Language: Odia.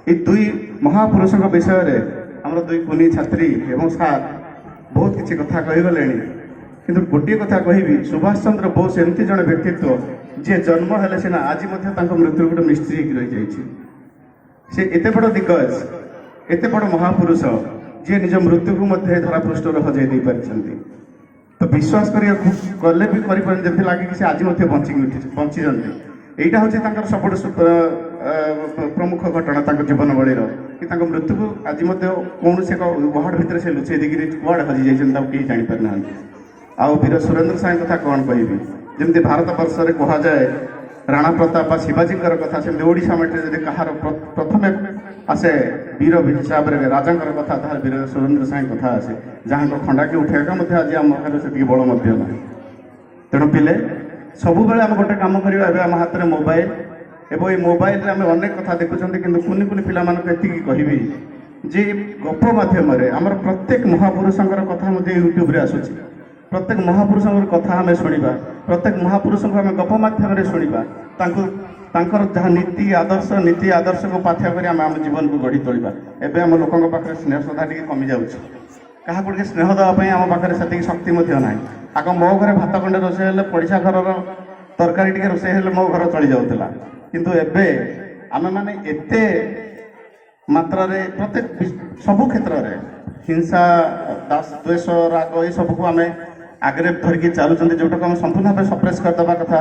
এই দুই মহাপুरुषଙ୍କ ବିଷୟରେ ଆମର ଦୁଇ କୁନି ଛାତ୍ରୀ ଏବଂ ସାର୍ ବହୁତ କିଛି କଥା କହିଗଲେଣି। କିନ୍ତୁ ଗୋଟିଏ କଥା କହିବି, ସୁଭାଷ ଚନ୍ଦ୍ର ବୋଷ ଏମିତି ଜଣେ ବ୍ୟକ୍ତିତ୍ୱ ଯିଏ ଜନ୍ମ ହେଲେ ସିନା ଆଜି ମଧ୍ୟ ତାଙ୍କ ମୃତ୍ୟୁ ଗୋଟେ ମିସ୍ତ୍ରୀ ହେଇକି ରହିଯାଇଛି। ସେ ଏତେ ବଡ଼ ଦିଗ୍ଗଜ, ଏତେ ବଡ଼ ମହାପୁରୁଷ ଯିଏ ନିଜ ମୃତ୍ୟୁକୁ ମଧ୍ୟ ଧରାପୃଷ୍ଠରେ ହଜେଇ ଦେଇପାରିଛନ୍ତି। ତ ବିଶ୍ୱାସ କରିବାକୁ କଲେ ବି କରିପାରନ୍ତି, ଯେମିତି ଲାଗେ କି ସେ ଆଜି ମଧ୍ୟ ବଞ୍ଚିଛନ୍ତି। এইটা হচ্ছে তাঁর সবুঠ প্রমুখ ঘটনা তাঁর জীবনবলীর কি তাঁর মৃত্যুকে আজ মধ্যে কৌশি এক গুহাড় ভিতরে সে লুচাই দিয়ে কুয়াড়ে হজি যাই তাকে কেউ জাঁপারি না। আউ বীর সুরেন্দ্র সাঁই কথা কণ কহবি, যেমনি ভারত বর্ষে কুহযায় রাণা প্রতাপ বা শিবাজীঙ্কর কথা, সেমনি ওড়িশা মাটিরে যদি কাহার প্রথমে আসে বীর হিসাবে রাজাঙ্কর কথা, তাহলে বীর সুরেন্দ্র সাঁই কথা আসে, যাহার খণ্ডাকে উঠাইবা মধ্যে আজ আম পাখে সেতিকি বড় মধ্য না। তেণু পিলে ସବୁବେଳେ ଆମେ ଗୋଟେ କାମ କରିବା, ଏବେ ଆମ ହାତରେ ମୋବାଇଲ ଏବଂ এই ମୋବାଇଲରେ ଆମେ ଅନେକ କଥା ଦେଖୁଛନ୍ତି, କିନ୍ତୁ କୁନି କୁନି ପିଲାମାନଙ୍କୁ ଏତିକି କହିବି ଯେ ଗପ ମାଧ୍ୟମରେ ଆମର ପ୍ରତ୍ୟେକ ମହାପୁରୁଷଙ୍କର କଥା ମଧ୍ୟ ୟୁଟ୍ୟୁବରେ ଆସୁଛି। ପ୍ରତ୍ୟେକ ମହାପୁରୁଷଙ୍କର କଥା ଆମେ ଶୁଣିବା, ପ୍ରତ୍ୟେକ ମହାପୁରୁଷଙ୍କୁ ଆମେ ଗପ ମାଧ୍ୟମରେ ଶୁଣିବା, ତାଙ୍କର ଯାହା ନୀତି ଆଦର୍ଶକୁ ପାଥ୍ୟ କରି ଆମେ ଆମ ଜୀବନକୁ ଗଢ଼ି ତୋଳିବା। ଏବେ ଆମ ଲୋକଙ୍କ ପାଖରେ ସ୍ନେହ ଶ୍ରଦ୍ଧା ଟିକେ କମି ଯାଉଛି, କାହାକୁ ଟିକେ ସ୍ନେହ ଦେବା ପାଇଁ ଆମ ପାଖରେ ସେତିକି ଶକ୍ତି ମଧ୍ୟ ନାହିଁ। ଆଗ ମୋ ଘରେ ଭାତ ଖଣ୍ଡେ ରୋଷେଇ ହେଲେ ପଡ଼ିଶା ଘରର ତରକାରୀ ଟିକେ ରୋଷେଇ ହେଲେ ମୋ ଘର ଚଳି ଯାଉଥିଲା, କିନ୍ତୁ ଏବେ ଆମେମାନେ ଏତେ ମାତ୍ରାରେ ପ୍ରତ୍ୟେକ ସବୁ କ୍ଷେତ୍ରରେ ହିଂସା, ଦ୍ୱେଷ, ରାଗ ଏସବୁକୁ ଆମେ ଆଗରେ ଧରିକି ଚାଲୁଛନ୍ତି, ଯେଉଁଟାକୁ ଆମେ ସମ୍ପୂର୍ଣ୍ଣ ଭାବେ ସପ୍ରେସ୍ କରିଦେବା କଥା।